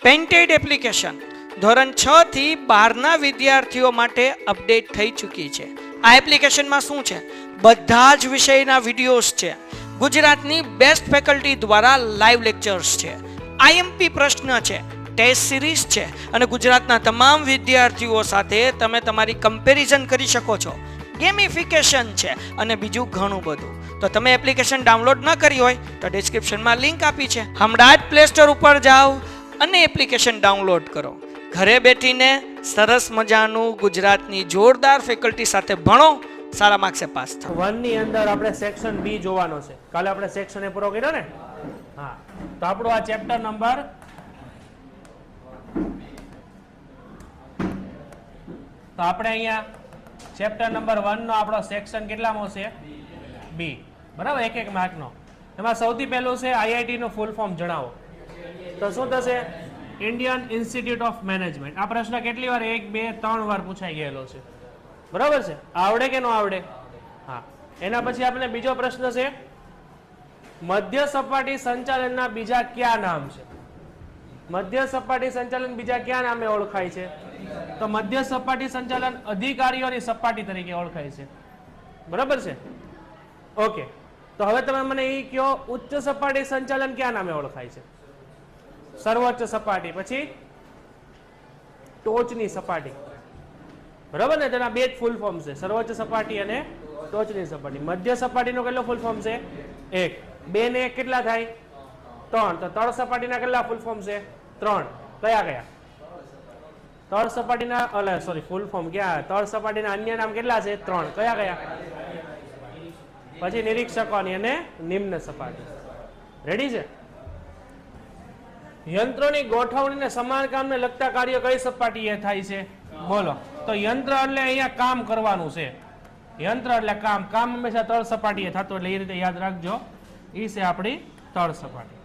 Painted application ધોરણ 6 થી 12ના વિદ્યાર્થીઓ માટે અપડેટ થઈ ચૂકી છે. આ એપ્લિકેશનમાં શું છે? બધા જ વિષયના વિડીયોઝ છે. ગુજરાતની બેસ્ટ ફેકલ્ટી દ્વારા લાઈવ લેક્ચર્સ છે. આઈએમપી પ્રશ્ન છે, ટેસ્ટ સિરીઝ છે અને ગુજરાતના તમામ વિદ્યાર્થીઓ સાથે તમે તમારી કમ્પેરિઝન કરી શકો છો. ગેમિફિકેશન છે અને બીજું ઘણું બધું. તો તમે એપ્લિકેશન ડાઉનલોડ ન કરી હોય તો ડિસ્ક્રિપ્શનમાં લિંક આપી છે. હમણાં જ પ્લે સ્ટોર ઉપર જાઓ અને એપ્લિકેશન ડાઉનલોડ કરો. ઘરે બેઠીને સરસ મજાનું ગુજરાતની જોરદાર ફેકલ્ટી સાથે ભણો, સારા માર્ક્સે પાસ થાઓ. 1 ની અંદર આપણે સેક્શન બી જોવાનો છે. કાલે આપણે સેક્શન એ પૂરો કર્યો ને. હા, તો આપણો આ ચેપ્ટર નંબર તો આપણે અહીંયા ચેપ્ટર નંબર 1 નો આપણો સેક્શન કેટલામો છે? બી. બરાબર, એક એક માર્કનો. એમાં સૌથી પહેલું છે આઈઆઈટી નું ફૂલ ફોર્મ જણાવો. તો શું થશે? Indian institute of management. આ પ્રશ્ન કેટલી વાર? 1, 2, 3 વાર પૂછાઈ ગયેલો છે. બરાબર છે? આવડે કે ન આવડે? હા. એના પછી આપણે બીજો પ્રશ્ન છે, મધ્ય સપાટી સંચાલનના બીજા કયા નામ છે? મધ્ય સપાટી સંચાલન બીજા કયા નામે ઓળખાય છે? તો મધ્ય સપાટી સંચાલન અધિકારીઓની સપાટી તરીકે ઓળખાય છે. બરાબર છે? ઓકે, તો હવે તમે મને એ કહો, ઉચ્ચ સપાટી સંચાલન કયા નામે ઓળખાય છે? સર્વોચ્ચ સપાટી. પછી ટોચની સપાટી. બરાબર ને? તેના બે જ ફૂલ ફોર્મ છે, સર્વોચ્ચ સપાટી અને ટોચની સપાટી. મધ્ય સપાટીનો કેટલો ફૂલ ફોર્મ છે? 1. 2 ને 1 કેટલા થાય? 3. તો તળ સપાટીના કેટલા ફૂલ ફોર્મ છે? 3. કયા કયા? તળ સપાટીના ફૂલ ફોર્મ ક્યાં? તળ સપાટીના અન્ય નામ કેટલા છે? 3. કયા કયા? પછી નિરીક્ષકોની અને નિમ્ન સપાટી. રેડી છે? યંત્રોની ગોઠવણીને સમારકામને લગતા કાર્ય કઈ સપાટીએ થાય છે? બોલો. તો યંત્ર એટલે અહીંયા કામ કરવાનું છે. યંત્ર એટલે કામ. કામ હંમેશા તળ સપાટીએ થતું, એટલે એ રીતે યાદ રાખજો. એ છે આપણી તળ સપાટી.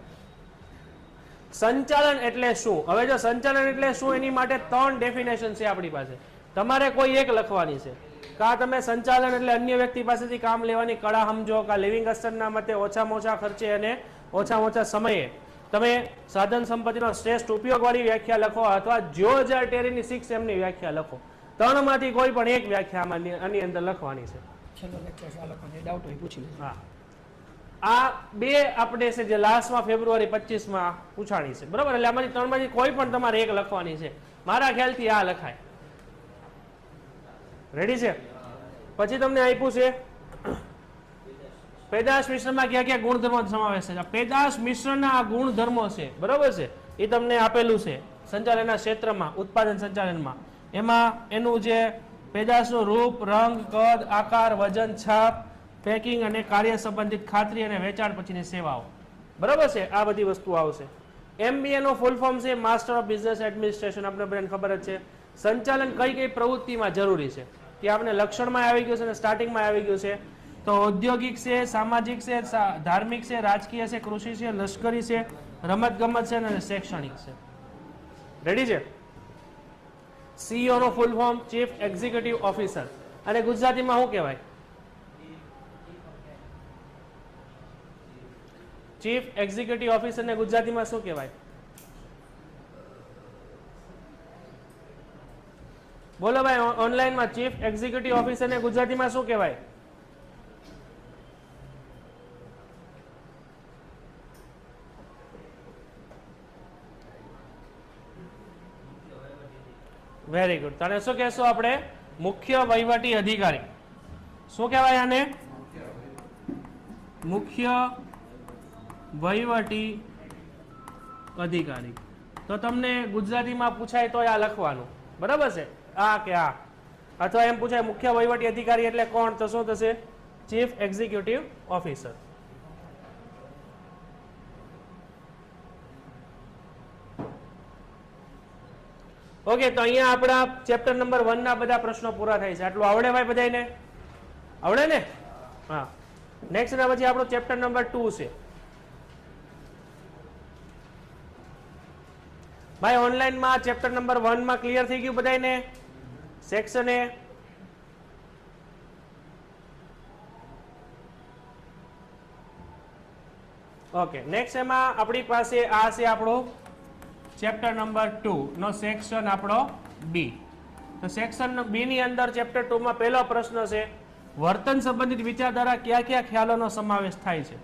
સંચાલન એટલે શું? હવે જો સંચાલન એટલે શું, એની માટે 3 ડેફિનેશન છે આપણી પાસે. તમારે કોઈ એક લખવાની છે. કા તમે સંચાલન એટલે અન્ય વ્યક્તિ પાસેથી કામ લેવાની કળા સમજો, કા લિવિંગ અસ્ટનના મતે ઓછામાં ઓછા ખર્ચે અને ઓછામાં ઓછા સમયે તમે સાધન સંપત્તિનો શ્રેષ્ઠ ઉપયોગવાળી વ્યાખ્યા લખો, અથવા જ્યોર્જ ટેરીની 6 એમની વ્યાખ્યા લખો. 3 માંથી કોઈ પણ એક વ્યાખ્યા આની અંદર લખવાની છે. હા, આ બે આપણે છે જે લાસ્ટમાં ફેબ્રુઆરી 25માં પૂછાણી છે. બરાબર? એટલે આમાંથી 3 માંથી કોઈ પણ તમારે એક લખવાની છે. મારા ખ્યાલથી આ લખાય. રેડી છે? પછી તમને આપ્યું છે પેદાશ મિશ્રણમાં કયા કયા ગુણધર્મો સમાવેશ છે. પેદાશ મિશ્રણના આ ગુણધર્મો છે. બરાબર છે? એ તમને આપેલું છે સંચાલનના ક્ષેત્રમાં, ઉત્પાદન સંચાલનમાં. એમાં એનું જે પેદાશનું રૂપ, રંગ, કદ, આકાર, વજન, છાપ, પેકિંગ અને કાર્ય સંબંધિત ખાતરી અને વેચાણ પછીની સેવાઓ. બરાબર છે? આ બધી વસ્તુ આવશે. MBA નો ફૂલ ફોર્મ છે માસ્ટર ઓફ બિઝનેસ એડમિનિસ્ટ્રેશન. આપણે બધાને ખબર જ છે. સંચાલન કઈ કઈ પ્રવૃત્તિમાં જરૂરી છે તે આપણે લક્ષણમાં આવી ગયું છે અને સ્ટાર્ટિંગમાં આવી ગયું છે. તો ઔદ્યોગિક છે, સામાજિક છે, ધાર્મિક છે, રાજકીય છે, કૃષિ છે, લશ્કરી છે, રમત ગમત છે અને શૈક્ષણિક છે. રેડી છે? CEO નો full form chief executive officer. અને ગુજરાતીમાં શું કહેવાય? ચીફ એક્ઝિક્યુટિવ ઓફિસર ને ગુજરાતીમાં શું કહેવાય? બોલો ભાઈ, ઓનલાઈનમાં ચીફ એક્ઝિક્યુટિવ ઓફિસર ને ગુજરાતીમાં શું કહેવાય? Very good. તને શું કહેશો આપણે? મુખ્ય વહીવટી અધિકારી. શું કહેવાય આને? મુખ્ય વહીવટી અધિકારી. તો તમને ગુજરાતીમાં પૂછાય તો આ લખવાનું. બરાબર છે? આ કે આ. અથવા એમ પૂછાય મુખ્ય વહીવટી અધિકારી એટલે કોણ? તો શું થશે? Chief executive officer. ઓકે, તો અહીંયા આપણા ચેપ્ટર નંબર 1 ના બધા પ્રશ્નો પૂરા થાય છે. આટલું આવડે ભાઈ બધાને? આવડે ને? હા. નેક્સ્ટ ના પછી આપણો ચેપ્ટર નંબર 2 છે. ભાઈ ઓનલાઈનમાં ચેપ્ટર નંબર 1 માં ક્લિયર થઈ ગયું બધાને? Section A okay. નેક્સ્ટ એમાં આપણી પાસે આ છે આપણો ચેપ્ટર નંબર 2 નો સેક્શન આપણો બી. તો સેક્શન બી ની અંદર ચેપ્ટર 2 માં પહેલો પ્રશ્ન છે વર્તન સંબંધિત વિચારધારા કયા કયા ખ્યાલોનો સમાવેશ થાય છે.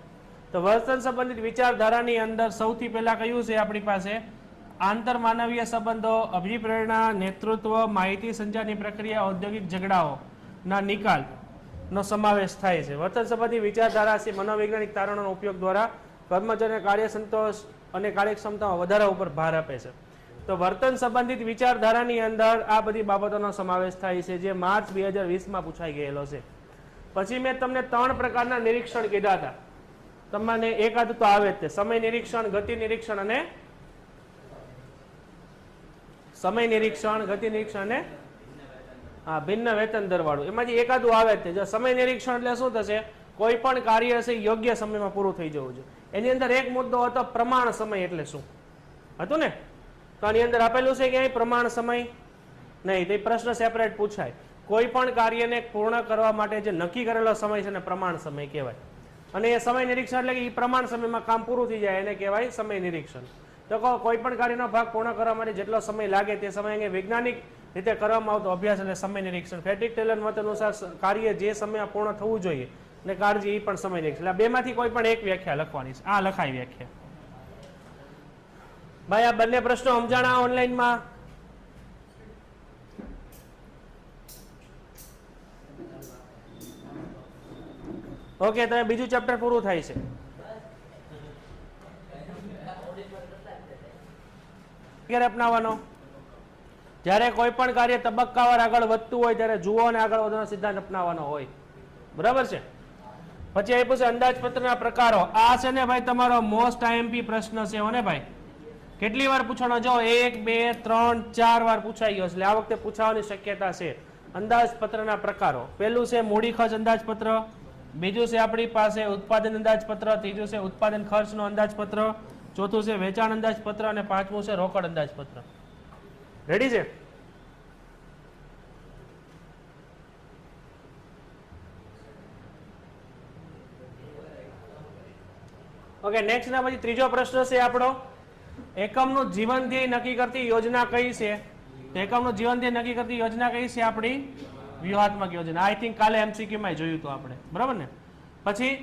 તો વર્તન સંબંધિત વિચારધારાની અંદર સૌથી પહેલા કયું છે આપણી પાસે આંતરમાનવીય સંબંધો, અભિપ્રેરણા, નેતૃત્વ, માહિતી સંચારની પ્રક્રિયા, ઔદ્યોગિક ઝઘડાઓના નિકાલનો સમાવેશ થાય છે. વર્તન સંબંધી વિચારધારા છે મનોવૈજ્ઞાનિક તારણોનો ઉપયોગ દ્વારા કર્મચારીના કાર્ય સંતોષ અને કાર્યક્ષમતામાં વધારા ઉપર ભાર આપે છે. તો વર્તન સંબંધિત વિચારધારાની અંદર આ બધી બાબતોનો સમાવેશ થાય છે જે માર્ચ 2020માં પૂછાઈ ગયેલો છે. પછી મેં તમને 3 પ્રકારના નિરીક્ષણ કીધા હતા. તમને એકાદ તો આવે જ તે સમય નિરીક્ષણ, ગતિ નિરીક્ષણ અને સમય નિરીક્ષણ, ગતિ નિરીક્ષણ અને ભિન્ન વેતન દર વાળું. એમાંથી એકાદું આવે જ તે. જો સમય નિરીક્ષણ એટલે શું થશે, કોઈ પણ કાર્ય છે યોગ્ય સમયમાં પૂરું થઈ જવું જોઈએ. એની અંદર એક મુદ્દો હતો પ્રમાણ સમય એટલે શું હતું ને, તો આની અંદર આપેલું છે કે પ્રમાણ સમય નહીં, તે પ્રશ્ન સેપરેટ પૂછાય. કોઈ પણ કાર્યને પૂર્ણ કરવા માટે જે નક્કી કરેલો સમય છે ને પ્રમાણ સમય કહેવાય. અને એ સમય નિરીક્ષણ એટલે કે એ પ્રમાણ સમયમાં કામ પૂરું થઈ જાય એને કહેવાય સમય નિરીક્ષણ. તો કોઈ પણ કાર્યનો ભાગ પૂર્ણ કરવા માટે જેટલો સમય લાગે તે સમય અંગે વૈજ્ઞાનિક રીતે કરવામાં આવતો અભ્યાસ એટલે સમય નિરીક્ષણ. ફ્રેડરિક ટેલર મત અનુસાર કાર્ય જે સમયમાં પૂર્ણ થવું જોઈએ અને કાળજી એ પણ સમય નિરીક્ષણ. એટલે બેમાંથી કોઈ પણ એક વ્યાખ્યા લખવાની છે. આ લખાય વ્યાખ્યા. ભાઈ આ બંને પ્રશ્નો સમજાણા ઓનલાઈનમાં? ઓકે, તો બીજું ચેપ્ટર પૂરું થાય છે. અપનાવવાનો જ્યારે કોઈ પણ કાર્ય તબક્કાવાર આગળ વધતું હોય ત્યારે જુઓ અને આગળ વધવાનો સિદ્ધાંત અપનાવવાનો હોય. બરાબર છે. પછી આપ્યું છે અંદાજપત્રના પ્રકારો. આ છે ને ભાઈ તમારો મોસ્ટ આઈએમપી પ્રશ્ન છે હો ને ભાઈ. કેટલી વાર પૂછવાનો? જો 1 2 3 4 વાર પૂછાઈ ગયો. એટલે આ વખતે પૂછાવાની શક્યતા છે. અંદાજપત્રના પ્રકારો. પહેલું છે મૂડી ખર્ચ અંદાજપત્ર, બીજું છે આપણી પાસે ઉત્પાદન અંદાજપત્ર, ત્રીજું છે ઉત્પાદન ખર્ચનો અંદાજપત્ર, ચોથું છે વેચાણ અંદાજપત્ર અને પાંચમું છે રોકડ અંદાજપત્ર. રેડી છે? ઓકે, નેક્સ્ટ ના પછી ત્રીજો પ્રશ્ન છે આપણો એકમનું જીવન ધ્યેય નક્કી કરતી યોજના કઈ છે? તો એકમનું જીવન ધ્યેય નક્કી કરતી યોજના કઈ છે? આપણી વ્યૂહાત્મક યોજના. આઈ થિંક કાલે એમસીક્યુ માં જોયું હતું આપણે. બરાબર ને? પછી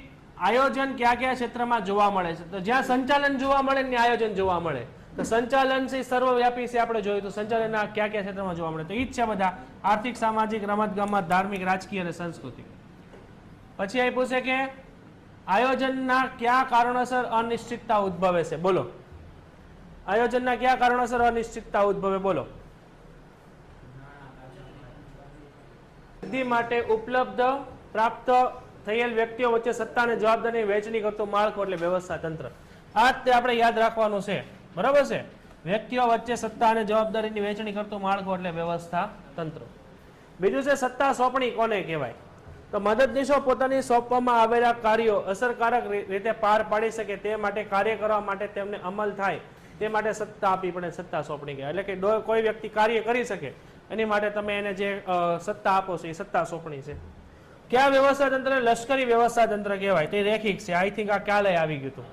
આયોજન કયા કયા ક્ષેત્રમાં જોવા મળે છે? તો જ્યાં સંચાલન જોવા મળે ને આયોજન જોવા મળે. તો સંચાલન છે સર્વવ્યાપી છે, આપણે જોયું તો સંચાલનના કયા કયા ક્ષેત્રમાં જોવા મળે. તો એ જ છે બધા આર્થિક, સામાજિક, રમતગમત, ધાર્મિક, રાજકીય અને સાંસ્કૃતિક. પછી આપ્યું છે કે આયોજનના કયા કારણોસર અનિશ્ચિતતા ઉદ્ભવે છે? બોલો. આયોજનના કયા કારણોસર અનિશ્ચિતતા ઉદ્ભવે? બોલો. સિદ્ધિ માટે ઉપલબ્ધ પ્રાપ્ત થયેલ વ્યક્તિઓ વચ્ચે સત્તા અને જવાબદારીની વહેંચણી કરતું માળખું એટલે વ્યવસ્થા તંત્ર. આ જ આપણે યાદ રાખવાનું છે. બરાબર છે? વ્યક્તિઓ વચ્ચે સત્તા અને જવાબદારીની વહેંચણી કરતું માળખું એટલે વ્યવસ્થા તંત્ર. બીજું છે સત્તા સોંપણી કોને કહેવાય? તો મદદનીશો પોતાની સોંપવામાં આવેલા કાર્યો અસરકારક રીતે પાર પાડી શકે તે માટે કાર્ય કરવા માટે તેમને અમલ થાય તે માટે સત્તા આપવી પડે. સત્તા સોંપણી કહેવાય. એટલે કે કોઈ વ્યક્તિ કાર્ય કરી શકે એની માટે તમે એને જે સત્તા આપો છો એ સત્તા સોંપણી છે. કયા વ્યવસ્થા તંત્ર લશ્કરી વ્યવસ્થા તંત્ર કહેવાય? તે રેખિક છે. આઈ થિંક આ ક્યારે આવી ગયું હતું.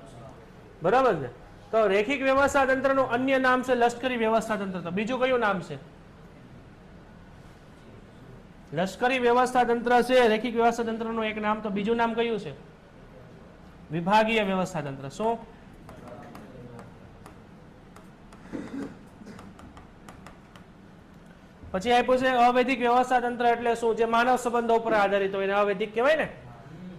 બરાબર છે? તો રેખિક વ્યવસ્થા તંત્રનું અન્ય નામ છે લશ્કરી વ્યવસ્થા તંત્ર. તો બીજું કયું નામ છે? લશ્કરી વ્યવસ્થા તંત્ર છે રેખિક વ્યવસ્થા તંત્રનું એક નામ. તો બીજું નામ કયું છે? વિભાગીય વ્યવસ્થા તંત્ર. શું? પછી આપ્યું છે અવૈધિક વ્યવસ્થા તંત્ર એટલે શું? જે માનવ સંબંધો ઉપર આધારિત હોય એને અવૈધિક કહેવાય ને.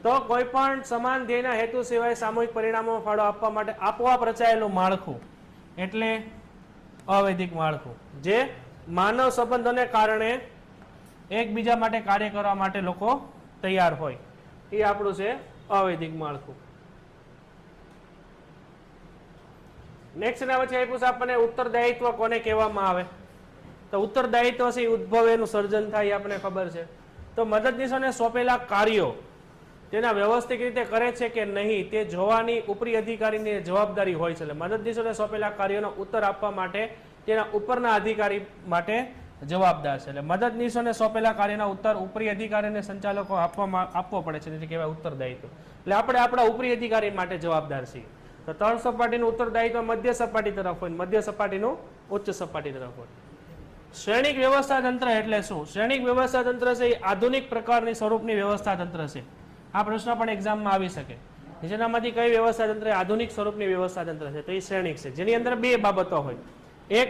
તો કોઈ પણ સમાન ધ્યેયના હેતુ સિવાય સામૂહિક પરિણામોમાં ફાળો આપવા માટે આપોઆપ રચાયેલું માળખું એટલે અવૈધિક માળખું. જે માનવ સંબંધોને કારણે એકબીજા માટે કાર્ય કરવા માટે લોકો તૈયાર હોય એ આપણું છે અવૈધિક માળખું. નેક્સ્ટ ના પછી આપ્યું છે આપણને ઉત્તરદાયિત્વ કોને કહેવામાં આવે? તો ઉત્તરદાયિત્વ છે ઉદ્ભવ એનું સર્જન થાય આપણને ખબર છે. તો મદદનીશોને સોંપેલા કાર્યો તેના વ્યવસ્થિત રીતે કરે છે કે નહીં તે જોવાની ઉપરી અધિકારીની જવાબદારી હોય છે. એટલે મદદનીશોને સોંપેલા કાર્યોનો ઉત્તર આપવા માટે તેના ઉપરના અધિકારી માટે જવાબદાર છે. એટલે મદદનીશોને સોંપેલા કાર્યના ઉત્તર ઉપરી અધિકારીને સંચાલકો આપવો પડે છે. તેથી કહેવાય ઉત્તરદાયિત્વ. એટલે આપણે આપણા ઉપરી અધિકારી માટે જવાબદાર છીએ. તો તળ સપાટીનું ઉત્તરદાયિત્વ મધ્ય સપાટી તરફ હોય, મધ્ય સપાટીનું ઉચ્ચ સપાટી તરફ હોય. શ્રેણિક વ્યવસ્થા તંત્ર એટલે શું? શ્રેણિક વ્યવસ્થા તંત્ર છે એ આધુનિક પ્રકારની સ્વરૂપની વ્યવસ્થા તંત્ર છે. આ પ્રશ્ન પણ એક્ઝામમાં આવી શકે. જેનામાંથી કઈ વ્યવસ્થા તંત્ર આધુનિક સ્વરૂપની વ્યવસ્થા તંત્ર છે? તો એ શ્રેણિક છે, જેની અંદર બે બાબતો હોય. એક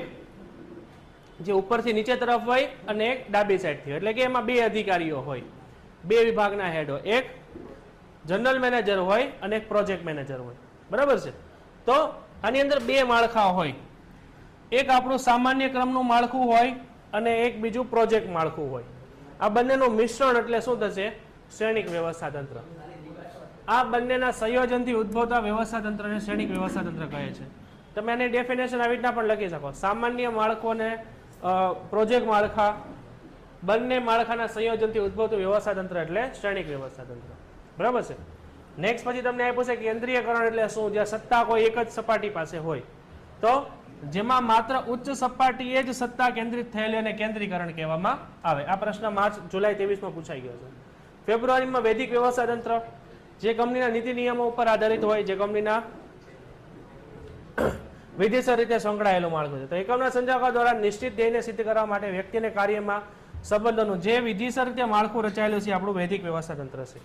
જે ઉપરથી નીચે તરફ હોય અને એક ડાબી સાઈડથી હોય. એટલે કે એમાં બે અધિકારીઓ હોય, બે વિભાગના હેડ હોય. એક જનરલ મેનેજર હોય અને એક પ્રોજેક્ટ મેનેજર હોય. બરાબર છે? તો આની અંદર બે માળખા હોય. એક આપણું સામાન્ય ક્રમનું માળખું હોય અને એક બીજું પ્રોજેક્ટ માળખું હોય. આ બંનેનું મિશ્રણ એટલે શું થશે? શ્રેણિક વ્યવસ્થા તંત્ર. આ બંનેના સંયોજનથી ઉદ્ભવતા વ્યવસ્થા તંત્રને શ્રેણિક વ્યવસ્થા તંત્ર કહે છે. તમે આની ડેફિનેશન આવી રીતના પણ લખી શકો. સામાન્ય માળખું અને પ્રોજેક્ટ માળખા, બંને માળખાના સંયોજનથી ઉદ્ભવતું વ્યવસ્થા તંત્ર એટલે શ્રેણિક વ્યવસ્થા તંત્ર. બરાબર છે? નેક્સ્ટ પછી તમને આપ્યું છે કેન્દ્રીયકરણ એટલે શું? જ્યાં સત્તા કોઈ એક જ સપાટી પાસે હોય, તો જેમાં માત્ર ઉચ્ચ સપાટીએ જ સત્તા કેન્દ્રિત થયેલી અને કેન્દ્રીકરણ કહેવામાં આવે. આ પ્રશ્ન માર્ચ જુલાઈ 23 માં પૂછાઈ ગયો છે. ફેબ્રુઆરીમાં વૈદિક વ્યવસ્થા તંત્ર, જે કંપનીના નીતિ નિયમો ઉપર આધારિત હોય, જે કંપનીના વિધિસર રીતે સંકળાયેલું માળખું છે. તો એકમના સંચાલકો દ્વારા નિશ્ચિત ધ્યેયને સિદ્ધ કરવા માટે વ્યક્તિને કાર્યમાં સંબંધોનું જે વિધિસર રીતે માળખું રચાયેલું છે આપણું વૈદિક વ્યવસ્થા તંત્ર છે.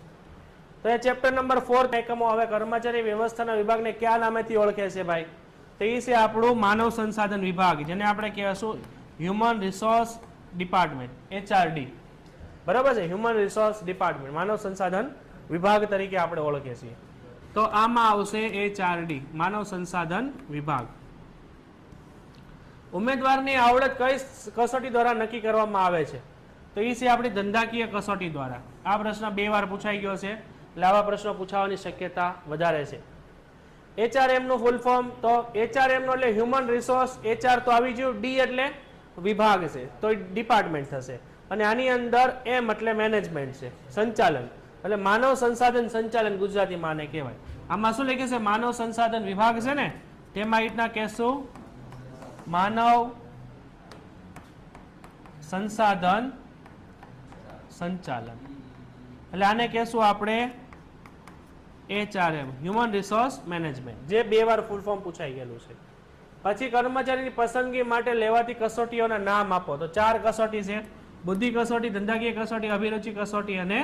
તો એ ચેપ્ટર નંબર 4 એકમો. હવે કર્મચારી વ્યવસ્થાના વિભાગને કયા નામેથી ઓળખે છે ભાઈ? તો એ છે આપણું માનવ સંસાધન વિભાગ, જેને આપણે કહેશું હ્યુમન રિસોર્સ ડિપાર્ટમેન્ટ, HRD. બરાબર છે? હ્યુમન રિસોર્સ ડિપાર્ટમેન્ટ, માનવ સંસાધન વિભાગ તરીકે આપણે ઓળખીએ છીએ. તો આમાં આવશે HRD, માનવ સંસાધન વિભાગ. ઉમેદવારની આવડત કઈ કસોટી દ્વારા નક્કી કરવામાં આવે છે? તો એ છે આપણી ધંધાકીય કસોટી દ્વારા. આ પ્રશ્ન 2 વાર પૂછાઈ ગયો છે, એટલે આવા પ્રશ્નો પૂછાવાની શક્યતા વધારે છે. HRM નું ફૂલ ફોર્મ, તો HRM નો એટલે હ્યુમન રિસોર્સ, HR તો આવી ગયું, D એટલે વિભાગ છે તો ડિપાર્ટમેન્ટ થશે, અને આની અંદર M એટલે મેનેજમેન્ટ છે, સંચાલન. એટલે માનવ સંસાધન સંચાલન ગુજરાતીમાં આને કહેવાય. આમાં શું લખે છે? માનવ સંસાધન વિભાગ છે ને, તેમાં રીતના કહેશું માનવ સંસાધન સંચાલન. એટલે આને કહેશું આપણે HRM, હ્યુમન રિસોર્સ મેનેજમેન્ટ, જે 2 વાર ફૂલ ફોર્મ પૂછાઈ ગયેલું છે. પછી કર્મચારીની પસંદગી માટે લેવાતી કસોટીઓના નામ આપો. તો 4 કસોટી છે: બુદ્ધિ કસોટી, ધંધાકીય કસોટી, અભિરુચિ કસોટી અને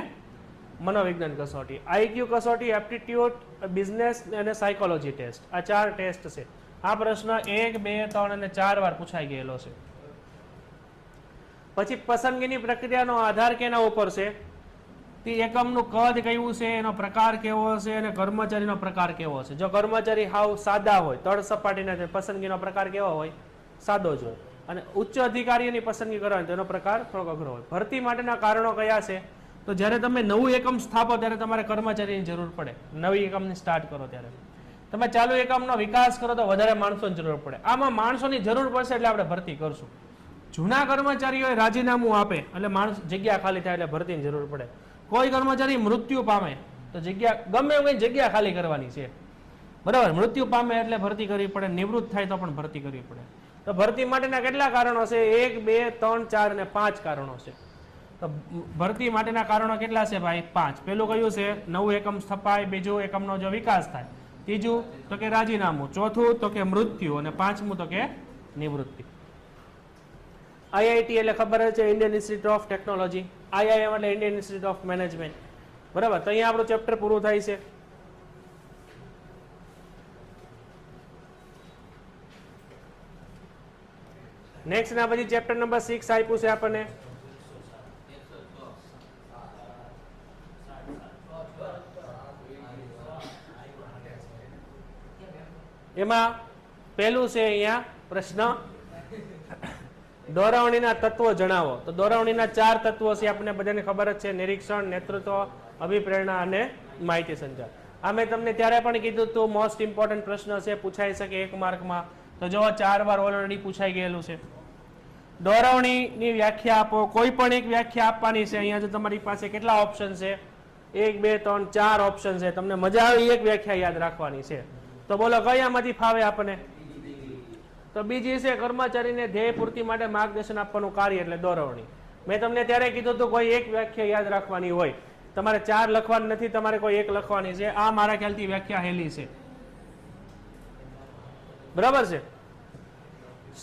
મનોવિજ્ઞાન કસોટી. IQ કસોટી, એપ્ટિટ્યુડ, બિઝનેસ અને સાયકોલોજી ટેસ્ટ. આ 4 ટેસ્ટ છે. આ પ્રશ્ન 1, 2, 3 અને 4 વાર પૂછાઈ ગયેલો છે. પછી પસંદગીની પ્રક્રિયાનો આધાર કેના ઉપર છે? તે એકમનું કદ કયું છે, એનો પ્રકાર કેવો છે અને કર્મચારીનો પ્રકાર કેવો છે. જો કર્મચારી હાવ સાદા હોય, તળ સપાટીના, પસંદગીનો પ્રકાર કેવો હોય? સાદો જ હોય. અને ઉચ્ચ અધિકારીઓની પસંદગી કરવાની, તેનો પ્રકાર થોડોક અઘરો હોય. ભરતી માટેના કારણો કયા છે? તો જ્યારે તમે નવું એકમ સ્થાપો ત્યારે તમારે કર્મચારીની જરૂર પડે. નવી એકમની સ્ટાર્ટ કરો ત્યારે તમે ચાલુ એકમનો વિકાસ કરો તો વધારે માણસોની જરૂર પડે. આમાં માણસોની જરૂર પડશે એટલે આપણે ભરતી કરશું. જૂના કર્મચારીઓ રાજીનામું આપે એટલે માણસ જગ્યા ખાલી થાય એટલે ભરતીની જરૂર પડે. કોઈ કર્મચારી મૃત્યુ પામે તો જગ્યા ગમે એવી જગ્યા ખાલી કરવાની છે. બરાબર? મૃત્યુ પામે એટલે ભરતી કરવી પડે, નિવૃત્ત થાય તો પણ ભરતી કરવી પડે. તો ભરતી માટેના કેટલા કારણો છે? 1, 2, 3, 4 અને 5 કારણો છે. તો ભરતી માટેના કારણો કેટલા છે ભાઈ? 5. પેલું કયું છે? નવું એકમ સ્થપાય. બીજું, એકમનો જો વિકાસ થાય. ત્રીજું તો કે રાજીનામું. ચોથું તો કે મૃત્યુ. અને 5મું તો કે નિવૃત્તિ. IIT એટલે ખબર છે, Indian institute of technology. IIM એટલે ઇન્ડિયન ઇન્સ્ટિટ્યૂટ ઓફ મેનેજમેન્ટ. બરાબર? તો અહીંયા આપણું ચેપ્ટર પૂરું થાય છે. નેક્સ્ટ ના પછી ચેપ્ટર નંબર 6 આપ્યું છે આપણને. એમાં પહેલું છે અહીંયા પ્રશ્ન, દોરવણીના તત્વો જણાવો. તો દોરવણીના 4 તત્વો છે, આપણને બધાને ખબર જ છે: નિરીક્ષણ, નેતૃત્વ, અભિપ્રેરણા અને માહિતી સંચાર. આ મેં તમને ત્યારે પણ કીધું હતું, મોસ્ટ ઇમ્પોર્ટન્ટ પ્રશ્ન છે, પૂછાઈ શકે 1 માર્કમાં. તો જો 4 વાર ઓલરેડી પૂછાઈ ગયેલું છે. દોરવણીની વ્યાખ્યા આપો. કોઈ પણ એક વ્યાખ્યા આપવાની છે. અહીંયા જો તમારી પાસે કેટલા ઓપ્શન છે? 1, 2, 3, 4 ઓપ્શન છે. તમને મજા આવે એક વ્યાખ્યા યાદ રાખવાની છે. તો બોલો કયામાંથી ફાવે આપણને? તો બીજી છે કર્મચારીને ધ્યેય પૂર્તિ માટે માર્ગદર્શન આપવાનું કાર્ય, એટલે દોરવણી. મેં તમને ત્યારે કીધું હતું કોઈ એક વ્યાખ્યા યાદ રાખવાની હોય. તમારે 4 લખવાની નથી, તમારે કોઈ એક લખવાની છે. આ મારા ખ્યાલથી વ્યાખ્યા હેલી છે. બરાબર છે.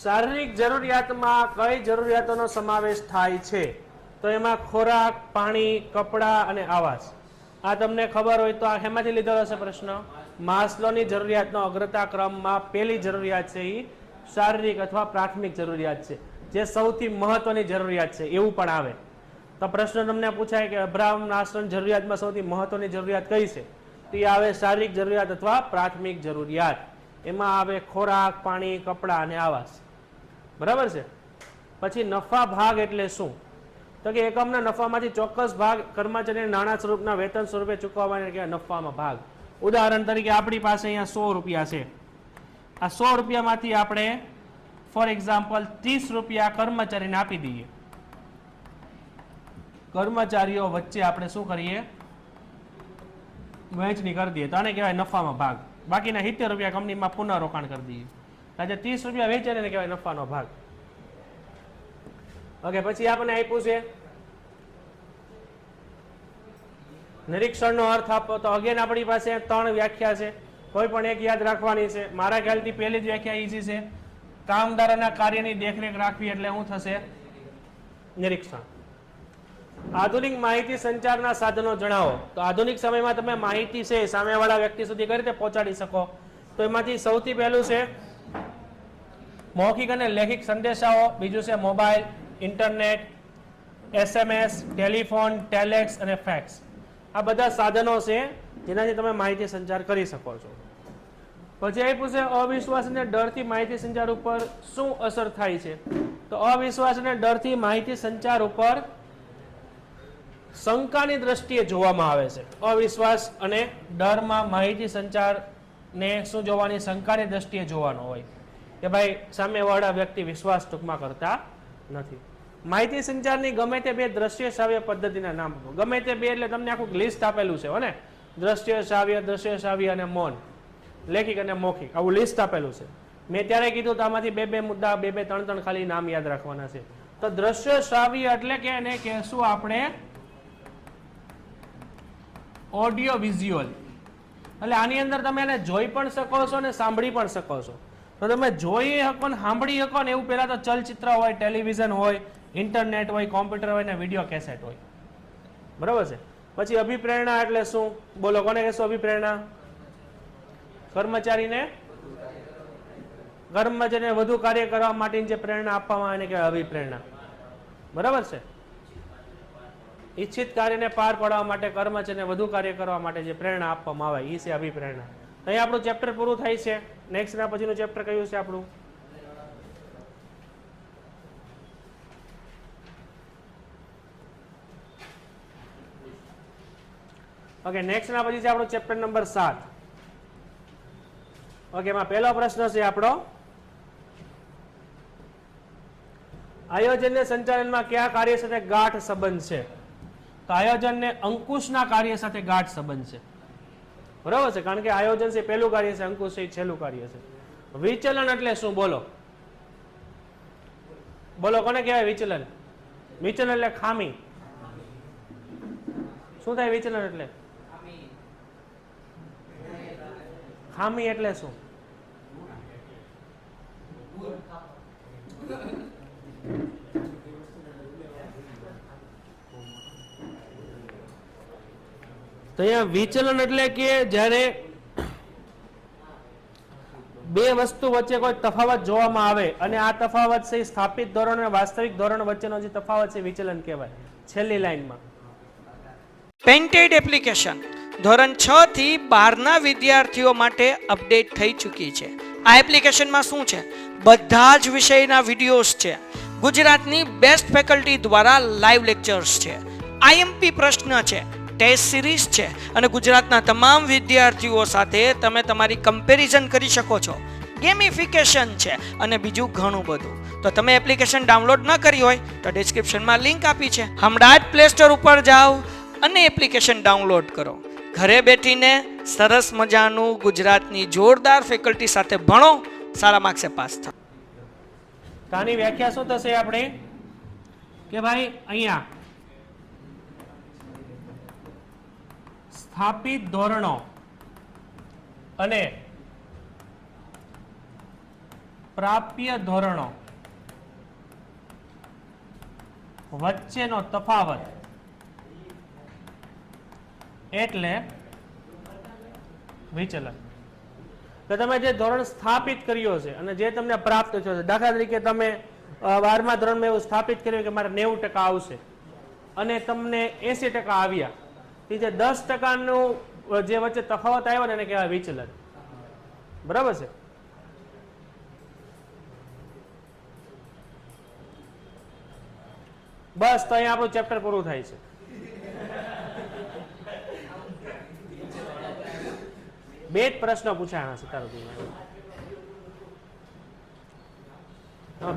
શારીરિક જરૂરિયાતમાં કઈ જરૂરિયાતોનો સમાવેશ થાય છે? તો એમાં ખોરાક, પાણી, કપડાં અને આવાસ. આ તમને ખબર હોય તો આ હેમાંથી લીધો હશે પ્રશ્ન. માસ્લોની જરૂરિયાતનો અગ્રતા ક્રમમાં પહેલી જરૂરિયાત છે એ શારીરિક અથવા પ્રાથમિક જરૂરિયાત છે, જે સૌથી મહત્વની જરૂરિયાત છે એવું પણ આવે. તો પ્રશ્ન તમને પૂછાય કે અબ્રાહમ માસ્લોની જરૂરિયાતમાં સૌથી મહત્વની જરૂરિયાત કઈ છે? તો એ આવે શારીરિક જરૂરિયાત અથવા પ્રાથમિક જરૂરિયાત. એમાં આવે ખોરાક, પાણી, કપડાં અને આવાસ. બરાબર છે. પછી નફા ભાગ એટલે શું? તો કે એકમના નફામાંથી ચોક્કસ ભાગ કર્મચારીને નાણાં સ્વરૂપના વેતન સ્વરૂપે ચૂકવવાને કહેવાય નફામાં ભાગ. ઉદાહરણ તરીકે આપણી પાસે અહીંયા 100 રૂપિયા છે. આ 100 રૂપિયામાંથી આપણે ફોર એક્ઝામ્પલ 30 રૂપિયા કર્મચારીને આપી દઈએ. કર્મચારીઓ વચ્ચે આપણે શું કરીએ? વહેંચણી કરી દઈએ. તો આને કહેવાય નફામાં ભાગ. બાકીના 70 રૂપિયા કંપનીમાં પુનઃરોકાણ કરી દઈએ. આજે 30 રૂપિયા વેચે ને કહેવાય નફાનો ભાગ. ઓકે, પછી આપણને આપ્યું છે નિરીક્ષણનો અર્થ આપો. તો અગેન આપણી પાસે 3 વ્યાખ્યા છે, કોઈ પણ એક યાદ રાખવાની છે. મારા ખ્યાલથી પહેલી જ વ્યાખ્યા ઈઝી છે. કામદારોના કાર્યની દેખરેખ રાખવી એટલે શું થશે? નિરીક્ષણ. આધુનિક માહિતી સંચારના સાધનો જણાવો. તો આધુનિક સમયમાં તમે માહિતી છે સામેવાળા વ્યક્તિ સુધી કઈ રીતે પહોંચાડી શકો? તો એમાંથી સૌથી પહેલું છે મૌખિક અને લેખિત સંદેશાઓ, બીજું છે મોબાઈલ, ઇન્ટરનેટ, SMS, ટેલિફોન, ટેલેક્સ અને ફેક્સ. આ બધા સાધનો છે જેનાથી તમે માહિતી સંચાર કરી શકો છો. પછી આપ્યું છે અવિશ્વાસ અને ડરથી માહિતી સંચાર ઉપર શું અસર થાય છે? તો અવિશ્વાસ અને ડરથી માહિતી સંચાર ઉપર શંકાની દ્રષ્ટિએ જોવામાં આવે છે. અવિશ્વાસ અને ડરમાં માહિતી સંચારને શું જોવાની? શંકાની દ્રષ્ટિએ જોવાનો હોય કે ભાઈ સામેવાળા વ્યક્તિ વિશ્વાસ ટૂંકમાં કરતા નથી. માહિતી સંચારની ગમે તે 2 દ્રશ્ય શ્રાવ્ય પદ્ધતિના નામ આપો. ગમે તે 2 એટલે તમને આખું લિસ્ટ આપેલું છે હો ને. દ્રશ્ય શ્રાવ્ય અને મૌન, લેખિક અને મૌખિક, આવું લિસ્ટ આપેલું છે. મેં ત્યારે કીધું તો આમાંથી 2 મુદ્દા 2 3 ખાલી નામ યાદ રાખવાના છે. તો દ્રશ્ય શ્રાવ્ય એટલે કે એને કહેશું આપણે ઓડિયો વિઝ્યુઅલ. એટલે આની અંદર તમે એને જોઈ પણ શકો છો અને સાંભળી પણ શકો છો. તો તમે જોઈ શકો ને સાંભળી શકો ને એવું પહેલા તો ચલચિત્ર હોય, ટેલિવિઝન હોય, ઇન્ટરનેટ હોય, કોમ્પ્યુટર હોય ને વિડીયો કેસેટ હોય. બરાબર છે. પછી અભિપ્રેરણા એટલે શું? બોલો, કોને કહેશો અભિપ્રેરણા? કર્મચારીને વધુ કાર્ય કરવા માટેની જે પ્રેરણા આપવામાં આવે એને કહેવાય અભિપ્રેરણા. બરાબર છે. ઈચ્છિત કાર્યને પાર પાડવા માટે કર્મચારીને વધુ કાર્ય કરવા માટે જે પ્રેરણા આપવામાં આવે એ છે અભિપ્રેરણા. અહીં આપણું ચેપ્ટર પૂરું થાય છે. નેક્સ્ટ ના પછીનું ચેપ્ટર કયું છે આપણું? ઓકે, નેક્સ્ટ ના પછી છે આપણું ચેપ્ટર નંબર 7. ઓકે, એમાં પહેલો પ્રશ્ન છે આપણો આયોજન ને સંચાલનમાં કયા કાર્ય સાથે ગાઢ સંબંધ છે? તો આયોજન ને અંકુશના કાર્ય સાથે ગાઢ સંબંધ છે. બરાબર છે, કારણ કે આયોજન છે પહેલું કાર્ય છે, અંકુશ છે છેલ્લું કાર્ય છે. વિચલન એટલે શું? બોલો બોલો, કોને કહેવાય વિચલન? વિચલન એટલે ખામી. શું થાય વિચલન એટલે? ખામી એટલે શું? તો અહીંયા વિચલન એટલે કે જ્યારે 2 વસ્તુ વચ્ચે કોઈ તફાવત જોવામાં આવે અને આ તફાવત છે સ્થાપિત ધોરણ અને વાસ્તવિક ધોરણ વચ્ચેનો જે તફાવત છે વિચલન કહેવાય. છેલ્લી લાઈનમાં પેઇન્ટેડ એપ્લિકેશન ધોરણ 6 થી 12ના વિદ્યાર્થીઓ માટે અપડેટ થઈ ચૂકી છે. આ એપ્લિકેશનમાં શું છે? બધા જ વિષયના વિડીયોઝ છે. ગુજરાતની બેસ્ટ ફેકલ્ટી દ્વારા લાઈવ લેક્ચર્સ છે. IMP પ્રશ્ન છે, ટેસ્ટ સિરીઝ છે અને ગુજરાતના તમામ વિદ્યાર્થીઓ સાથે તમે તમારી કમ્પેરિઝન કરી શકો છો. ગેમિફિકેશન છે અને બીજું ઘણું બધું. તો તમે એપ્લિકેશન ડાઉનલોડ ન કરી હોય તો ડિસ્ક્રિપ્શનમાં લિંક આપી છે. હમણાં જ પ્લે સ્ટોર ઉપર જાઓ અને એપ્લિકેશન ડાઉનલોડ કરો. ઘરે બેઠીને સરસ મજાનું ગુજરાતની જોરદાર ફેકલ્ટી સાથે ભણો, સારા માર્ક્સે પાસ થાઓ. આની વ્યાખ્યા શું થશે આપણે? કે ભાઈ અહીંયા સ્થાપિત ધોરણો અને પ્રાપ્ય ધોરણો વચ્ચેનો તફાવત એટલે વિચલન. તો તમે જે ધોરણ સ્થાપિત કર્યો છે અને જે તમને પ્રાપ્ત થયો છે, દાખલા તરીકે તમે 12મા ધોરણમાં એવું સ્થાપિત કર્યું કે મારે 90% આવશે અને તમને 80% આવ્યા, એ જે 10%નું જે વચ્ચે તફાવત આવ્યો ને એને કહેવાય વિચલન. બરાબર છે? બસ તો અહીંયા આપણું ચેપ્ટર પૂરું થાય છે. બે જ પ્રશ્ન પૂછાયા છે તારો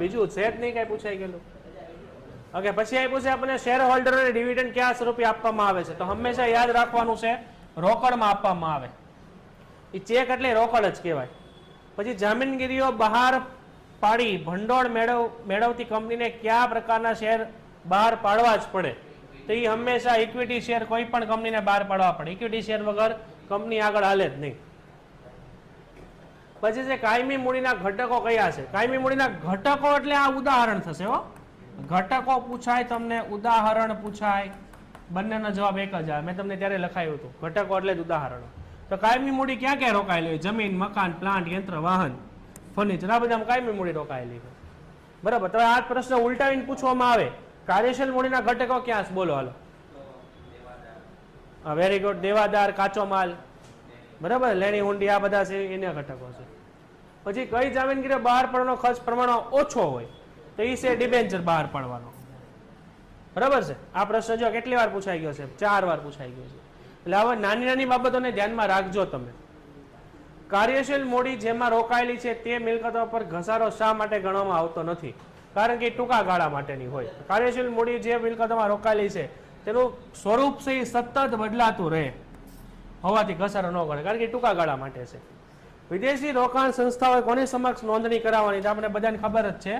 બીજું છે જ નહીં કઈ પૂછાઈ ગયેલું. ઓકે, પછી આપ્યું છે આપણને શેર હોલ્ડરોને ડિવિડન્ડ કયા સ્વરૂપે આપવામાં આવે છે. તો હંમેશા યાદ રાખવાનું છે રોકડમાં આપવામાં આવે. એ ચેક એટલે રોકડ જ કહેવાય. પછી જામીનગીરીઓ બહાર પાડી ભંડોળ મેળવતી કંપનીને કયા પ્રકારના શેર બહાર પાડવા જ પડે. તો એ હંમેશા ઇક્વિટી શેર કોઈ પણ કંપનીને બહાર પાડવા પડે. ઇક્વિટી શેર વગર કંપની આગળ હાલે જ નહીં. પછી છે કાયમી મૂડીના ઘટકો કયા છે. કાયમી મૂડીના ઘટકો એટલે આ ઉદાહરણ થશે હો. ઘટકો પૂછાય તમને, ઉદાહરણ પૂછાય, બંનેનો જવાબ એક જ આવે. મેં તમને ત્યારે લખાયું હતું ઘટકો એટલે જ ઉદાહરણો. તો કાયમી મૂડી ક્યાં ક્યાં રોકાયેલી હોય? જમીન, મકાન, પ્લાન્ટ, યંત્ર, વાહન, ફર્નિચર, આ બધામાં કાયમી મૂડી રોકાયેલી છે. બરાબર. તો આ પ્રશ્ન ઉલટાવીને પૂછવામાં આવે કાર્યશીલ મૂડીના ઘટકો ક્યાં છે? બોલો હાલો. Very good. દેવાદાર, કાચો માલ, બરાબર, લેણી હુંડી, આ બધા છે એના ઘટકો છે. પછી કઈ જામીનગીરી બહાર પાડવાનો ખર્ચ પ્રમાણમાં ઓછો હોય? તો એ છે ડિબેન્ચર બહાર પાડવાનો. બરાબર છે? આ પ્રશ્ન જો કેટલી વાર પૂછાઈ ગયો છે? 4 વાર પૂછાઈ ગયો છે. એટલે હવે નાની નાની બાબતોને ધ્યાનમાં રાખજો તમે. કાર્યશીલ મૂડી જેમાં રોકાયેલી છે તે મિલકતો પર ઘસારો શા માટે ગણવામાં આવતો નથી? કારણ કે ટૂંકા ગાળા માટેની હોય. કાર્યશીલ મૂડી જે મિલકતોમાં રોકાયેલી છે તેનું સ્વરૂપ છે એ સતત બદલાતું રહે હોવાથી ઘસારો ન ગણે, કારણ કે ટૂંકા ગાળા માટે છે. વિદેશી રોકાણ સંસ્થાઓએ કોની સમક્ષ નોંધણી કરાવવાની? તો આપણે બધાને ખબર જ છે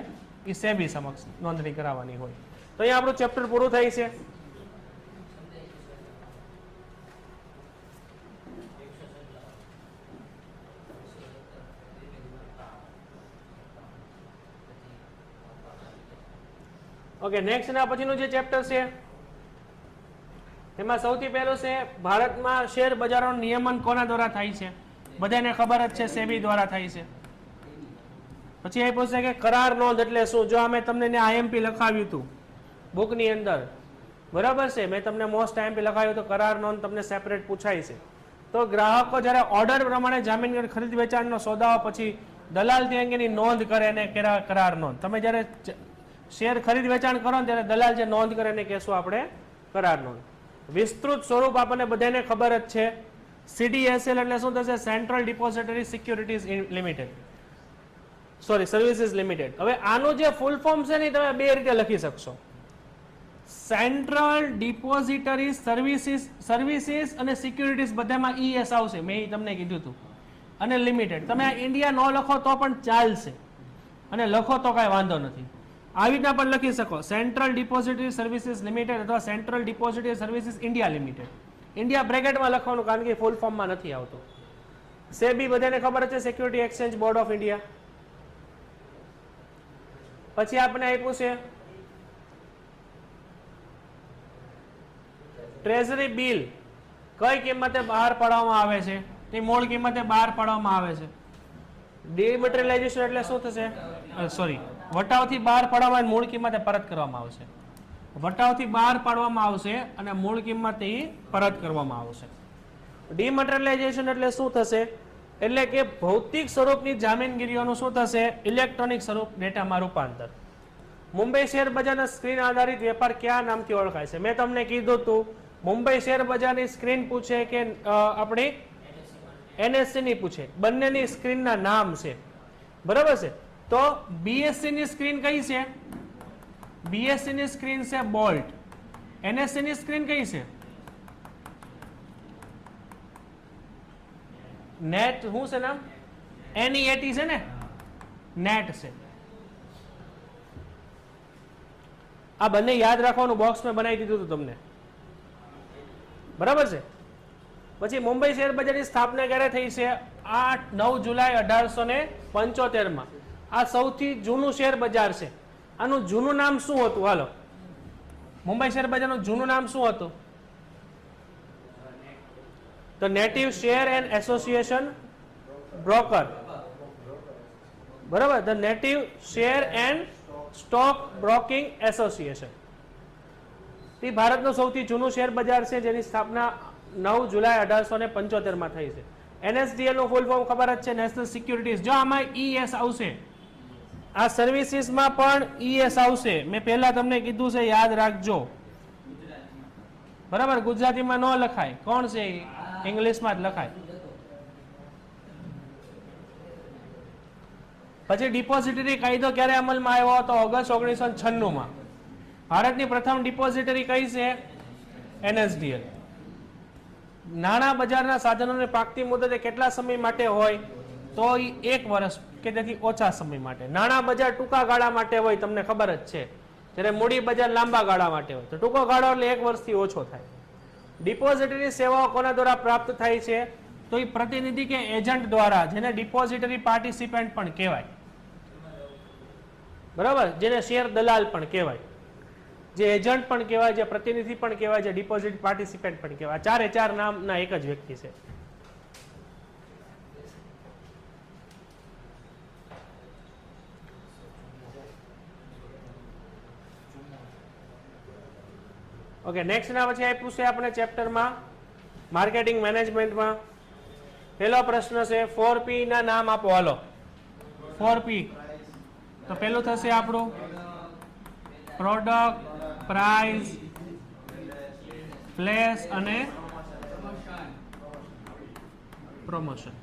કે સેબી સમક્ષ નોંધણી કરાવવાની હોય. તો અહીંયા આપણું ચેપ્ટર પૂરું થાય છે. ઓકે, નેક્સ્ટ એના પછીનું જે ચેપ્ટર છે એમાં સૌથી પહેલું છે ભારતમાં શેર બજારોનું નિયમન કોના દ્વારા થાય છે? બધાને ખબર જ છે સેબી દ્વારા થાય છે. પછી એ પૂછે કે કરાર નોંધ એટલે શું? જો અમે તમને આઈએમપી લખાવ્યું હતું બુકની અંદર, બરાબર છે, મેં તમને મોસ્ટ આઈએમપી લખાવ્યું તો કરાર નોંધ તમને સેપરેટ પૂછાય છે. તો ગ્રાહકો જ્યારે ઓર્ડર પ્રમાણે જામીન ખરીદ વેચાણનો સોદાઓ પછી દલાલ તે અંગેની નોંધ કરે એને કરાર નોંધ. તમે જ્યારે શેર ખરીદ વેચાણ કરો ને ત્યારે દલાલ જે નોંધ કરે એને કહેશું આપણે કરાર નોંધ. વિસ્તૃત સ્વરૂપ આપણને બધાને ખબર જ છે. CDSL એટલે શું થશે? Central depository securities limited, sorry services limited. હવે આનું જે ફૂલ ફોર્મ છે ને તમે બે રીતે લખી શકશો. સેન્ટ્રલ ડિપોઝિટરી સર્વિસીસ અને સિક્યુરિટીઝ બધામાં ES આવશે, મેં તમને કીધું હતું, અને લિમિટેડ. તમે ઇન્ડિયા ન લખો તો પણ ચાલશે અને લખો તો કાંઈ વાંધો નથી. આવી રીતના પણ લખી શકો સેન્ટ્રલ ડિપોઝિટરી સર્વિસીસ લિમિટેડ અથવા central depository services India limited. India બ્રેકેટમાં લખવાનું કારણ કે ફૂલ ફોર્મમાં નથી આવતું. સેબી બધાને ખબર છે, security exchange board of India. પછી આપણે આપ્યું છે ટ્રેઝરી બિલ કઈ કિંમતે બહાર પાડવામાં આવે છે? તે મૂળ કિંમતે બહાર પાડવામાં આવે છે. ડિમેટેરિયલાઇઝેશન એટલે શું થશે? સોરી, વટાવથી બહાર પાડવામાં મૂળ કિંમતે પરત કરવામાં આવશે. વટાવથી બહાર પાડવામાં આવશે અને મૂળ કિંમતે પરત કરવામાં આવશે. ડિમેટેરિયલાઇઝેશન એટલે શું થશે? એટલે કે ભૌતિક સ્વરૂપની જામીનગીરીઓનું શું થશે? ઇલેક્ટ્રોનિક સ્વરૂપ ડેટામાં રૂપાંતર. મુંબઈ શેર બજારના સ્ક્રીન આધારિત વેપાર કયા નામથી ઓળખાય છે? મેં તમને કીધું હતું મુંબઈ શેર બજારની સ્ક્રીન પૂછે કે આપણી NSE ની પૂછે, બંનેની સ્ક્રીનના નામ છે, બરાબર છે. તો BSE ની સ્ક્રીન કઈ છે? BSE ની સ્ક્રીન છે બોલ્ટ. NSE ની સ્ક્રીન કઈ છે? નેટ. શું છે નામ? NEAT છે ને, નેટ છે. આ બંને યાદ રાખવાનું બોક્સ મેં બનાવી દીધું હતું તમને, બરાબર છે. પછી મુંબઈ શેર બજારની સ્થાપના ક્યારે થઈ છે? 9 જુલાઈ 1875 માં. આ સૌથી જૂનું શેર બજાર છે. આનું જૂનું નામ શું હતું? હાલો, મુંબઈ શેર બજારનું જૂનું નામ શું હતું? The native share and association broker. બરાબર, the native share and stock broking association. તે ભારતનું સૌથી જૂનું શેર બજાર છે, જેની સ્થાપના 9 જુલાઈ 1875 માં થઈ છે. NSDL નું ફૂલ ફોર્મ ખબર જ છે, નેશનલ સિક્યુરિટીઝ. જો આમાં ES આવશે, આ સર્વિસીસમાં પણ ES આવશે. મેં પહેલા તમને કીધું છે, યાદ રાખજો. બરાબર, ગુજરાતીમાં ન લખાય. કોણ છે? ઇંગ્લિશમાં જ લખાય. પછી ડિપોઝિટરી કાયદો ક્યારે અમલમાં આવ્યો હતો? ઓગસ્ટ 1996 માં. ભારતની પ્રથમ ડિપોઝિટરી કઈ છે? NSDL. નાણાં બજારના સાધનોને પાકતી મુદતે કેટલા સમય માટે હોય? તો 1 વર્ષ કે તેથી ઓછા સમય માટે. નાણાં બજાર ટૂંકા ગાળા માટે હોય, તમને ખબર જ છે, જ્યારે મૂડી બજાર લાંબા ગાળા માટે હોય. તો ટૂંકો ગાળો એટલે 1 વર્ષથી ઓછો થાય. ડિપોઝિટરી સેવાઓ કોના દ્વારા પ્રાપ્ત થાય છે? તો એ પ્રતિનિધિ કે એજન્ટ દ્વારા, જેને ડિપોઝિટરી પાર્ટિસિપન્ટ પણ કહેવાય. બરાબર, જેને શેર દલાલ પણ કહેવાય, જે એજન્ટ પણ કહેવાય, જે પ્રતિનિધિ પણ કહેવાય, જે ડિપોઝિટ પાર્ટિસિપન્ટ પણ કહેવાય. 4 નામના એક જ વ્યક્તિ છે. ઓકે, નેક્સ્ટ ના પછી આપ્યું છે આપણે ચેપ્ટરમાં માર્કેટિંગ મેનેજમેન્ટમાં. પહેલો પ્રશ્ન છે 4P ના નામ આપો. હાલો, 4P. તો પહેલું થશે આપણું પ્રોડક્ટ, પ્રાઇસ, પ્લેસ અને પ્રમોશન.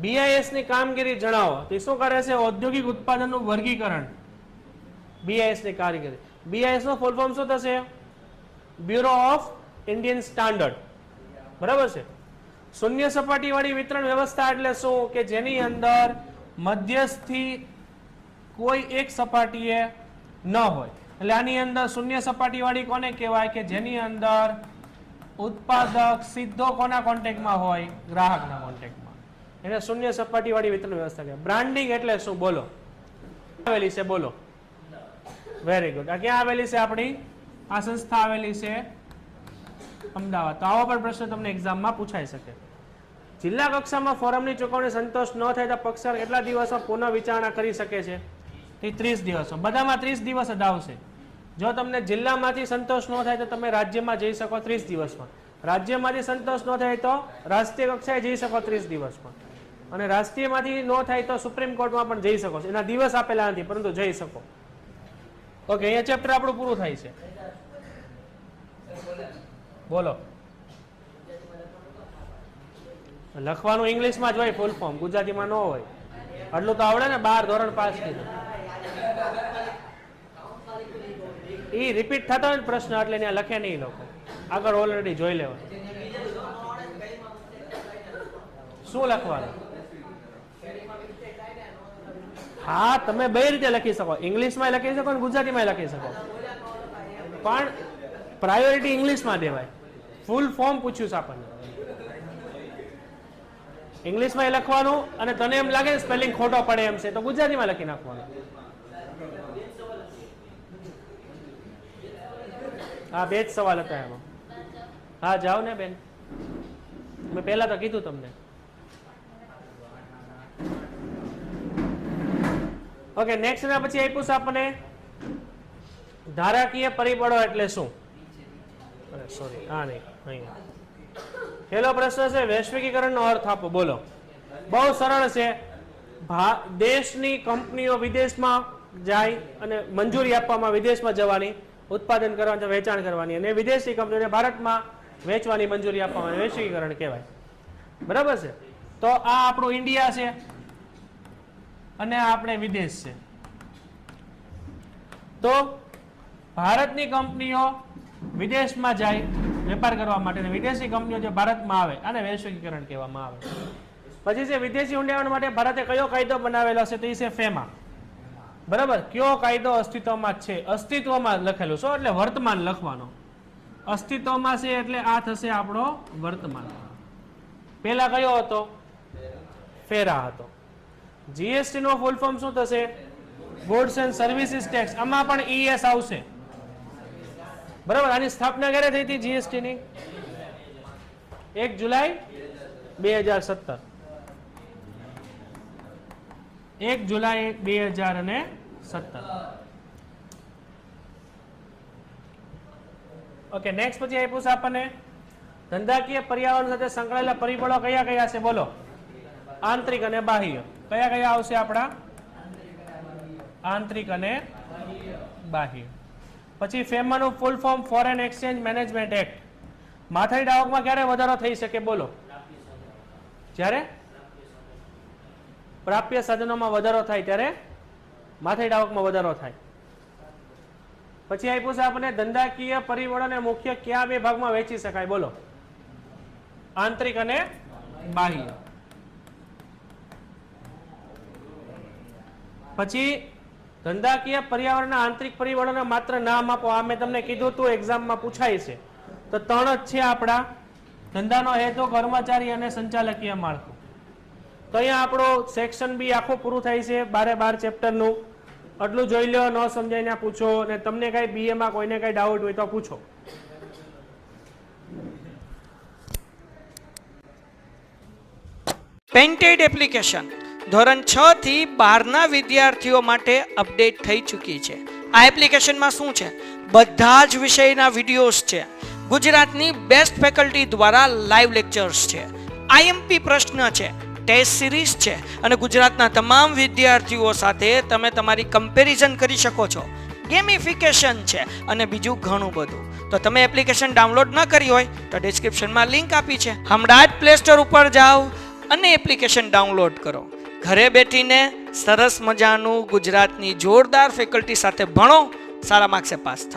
BIS ની કામગીરી જણાવો. તે શું કરે છે? ઔદ્યોગિક ઉત્પાદનનું વર્ગીકરણ. BIS ની કામગીરી. BIS નો ફૂલ ફોર્મ શું થશે? Bureau of Indian standard. બરાબર છે. શૂન્ય સપાટી વાળી વિતરણ વ્યવસ્થા એટલે શું? કે જેની અંદર મધ્યસ્થી કોઈ એક સપાટીએ ન હોય. એટલે આની અંદર શૂન્ય સપાટી વાળી કોને કહેવાય? કે જેની અંદર ઉત્પાદક સીધો કોના કોન્ટેક્ટમાં હોય? ગ્રાહકના કોન્ટેક્ટમાં. એને શૂન્ય સપાટી વાળી વિતરણ વ્યવસ્થા કહેવાય. બ્રાન્ડિંગ એટલે શું? બોલો, આવેલી છે, બોલો. Very good. આ ક્યાં આવેલી છે? આપણી આ સંસ્થા આવેલી છે અમદાવાદ. તો આવો પણ પ્રશ્ન તમને એક્ઝામમાં પૂછાઈ શકે. જિલ્લા કક્ષામાં ફોરમની ચૂકવણી સંતોષ ન થાય તો પક્ષકાર કેટલા દિવસમાં પુનઃ વિચારણા કરી શકે છે? એ 30 દિવસો. બધામાં 30 દિવસ જ આવશે. જો તમને જિલ્લામાંથી સંતોષ ન થાય તો તમે રાજ્યમાં જઈ શકો 30 દિવસમાં. રાજ્યમાંથી સંતોષ ન થાય તો રાષ્ટ્રીય કક્ષાએ જઈ શકો 30 દિવસમાં. અને રાષ્ટ્રીયમાંથી ન થાય તો સુપ્રીમ કોર્ટમાં પણ જઈ શકો છો. એના દિવસ આપેલા નથી, પરંતુ જઈ શકો. ઓકે, અહીંયા ચેપ્ટર આપણું પૂરું થાય છે. બોલો. લખવાનું ઇંગ્લિશમાં જ હોય ફૂલ ફોર્મ, ગુજરાતીમાં ન હોય. આટલું તો આવડે ને, 12 ધોરણ પાસ કીધું. એ રિપીટ થતો હોય પ્રશ્ન એટલે ત્યાં લખે નહીં લોકો. આગળ ઓલરેડી જોઈ લેવા. શું લખવાનું? હા, તમે બે રીતે લખી શકો. ઇંગ્લિશમાં લખી શકો અને ગુજરાતીમાં લખી શકો, પણ પ્રાયોરિટી ઇંગ્લિશમાં દેવાય. ફૂલ ફોર્મ પૂછ્યું છે આપણને. ઇંગ્લિશમાં લખવાનું, અને તને એમ લાગે ને સ્પેલિંગ ખોટો પડે એમ છે, તો ગુજરાતીમાં લખી નાખવાનું. હા, 2 જ સવાલ હતા એમાં. હા, જાઓ ને બેન, મેં પહેલા તો કીધું તમને. ઓકે, નેક્સ્ટ ના પછી આપ્યું છે આપણને ધારાકીય પરિબળો એટલે શું? સોરી, હા નહીં, અહીંયા પહેલો પ્રશ્ન છે વૈશ્વિકીકરણનો અર્થ આપો. બોલો. બહુ સરળ છે. દેશની કંપનીઓ વિદેશમાં જાય અને મંજૂરી આપવામાં, વિદેશમાં જવાની, ઉત્પાદન કરવાની, વેચાણ કરવાની, અને વિદેશી કંપનીઓને ભારતમાં વેચવાની મંજૂરી આપવામાં વૈશ્વિકીકરણ કહેવાય. બરાબર છે. તો આ આપણું ઇન્ડિયા છે અને આપણે વિદેશ છે. તો ભારતની કંપનીઓ વિદેશમાં જાય વેપાર કરવા માટે, અને વિદેશી કંપનીઓ જે ભારતમાં આવે આને વૈશ્વિકીકરણ કહેવામાં આવે. પછી છે વિદેશી ઊંડાણ માટે ભારતે કયો કાયદો બનાવેલો છે? તો એ છે ફેમા. બરાબર. કયો કાયદો અસ્તિત્વમાં છે? અસ્તિત્વમાં લખેલું છો એટલે વર્તમાન લખવાનો. અસ્તિત્વમાં છે એટલે આ થશે આપણો વર્તમાન. પેલા કયો હતો? ફેરા હતો. જીએસટી નો ફૂલ ફોર્મ શું થશે? Goods and services tax. આમાં પણ ઈએસ આવશે, બરાબર. આની સ્થાપના ક્યારે થઈ હતી જીએસટી ની? 1 જુલાઈ 2017. 1 જુલાઈ 2017. ઓકે, નેક્સ્ટ પછી આપ્યું છે આપણને ધંધાકીય પર્યાવરણ સાથે સંકળાયેલા પરિબળો કયા કયા છે? બોલો. આંતરિક અને બાહ્ય. કયા કયા આવશે આપણા? આંતરિક અને બાહ્ય. પછી ફેમાનું full form foreign exchange management act. માથાની આવકમાં ક્યારે વધારો થઈ શકે? બોલો. જ્યારે પ્રાપ્ય સાધનોમાં વધારો થાય ત્યારે માથાની આવકમાં વધારો થાય. પછી આપ્યું છે આપણને ધંધાકીય પરિબળોને મુખ્ય કયા બે ભાગમાં વહેંચી શકાય? બોલો. આંતરિક અને બાહ્ય. પછી ધંધાકીય પર્યાવરણના આંતરિક પરિબળોને માત્ર નામ આપો. આ મેં તમને કીધું હતું, એક્ઝામમાં પૂછાય છે. તો 3 જ છે આપણા: ધંધાનો હેતુ, કર્મચારી અને સંચાલકીય માળખું. તો અહીંયા આપણું સેક્શન બી આખું પૂરું થાય છે 12 ચેપ્ટરનું. આટલું જોઈ લો, ન સમજાય ને પૂછો, અને તમને કઈ બીએ માં કોઈને કઈ ડાઉટ હોય તો પૂછો. પેન્ટેડ એપ્લિકેશન ધોરણ 6 થી 12ના વિદ્યાર્થીઓ માટે અપડેટ થઈ ચૂકી છે. આ એપ્લિકેશનમાં શું છે? બધા જ વિષયના વિડીયોઝ છે. ગુજરાતની બેસ્ટ ફેકલ્ટી દ્વારા લાઈવ લેક્ચર્સ છે. આઈએમપી પ્રશ્ન છે, ટેસ્ટ સિરીઝ છે, અને ગુજરાતના તમામ વિદ્યાર્થીઓ સાથે તમે તમારી કમ્પેરિઝન કરી શકો છો. ગેમિફિકેશન છે અને બીજું ઘણું બધું. તો તમે એપ્લિકેશન ડાઉનલોડ ન કરી હોય તો ડિસ્ક્રિપ્શનમાં લિંક આપી છે. હમણાં જ પ્લે સ્ટોર ઉપર જાઓ અને એપ્લિકેશન ડાઉનલોડ કરો. ઘરે બેઠીને સરસ મજાનું ગુજરાતની જોરદાર ફેકલ્ટી સાથે ભણો, સારા માર્ક્સે પાસ થાઓ.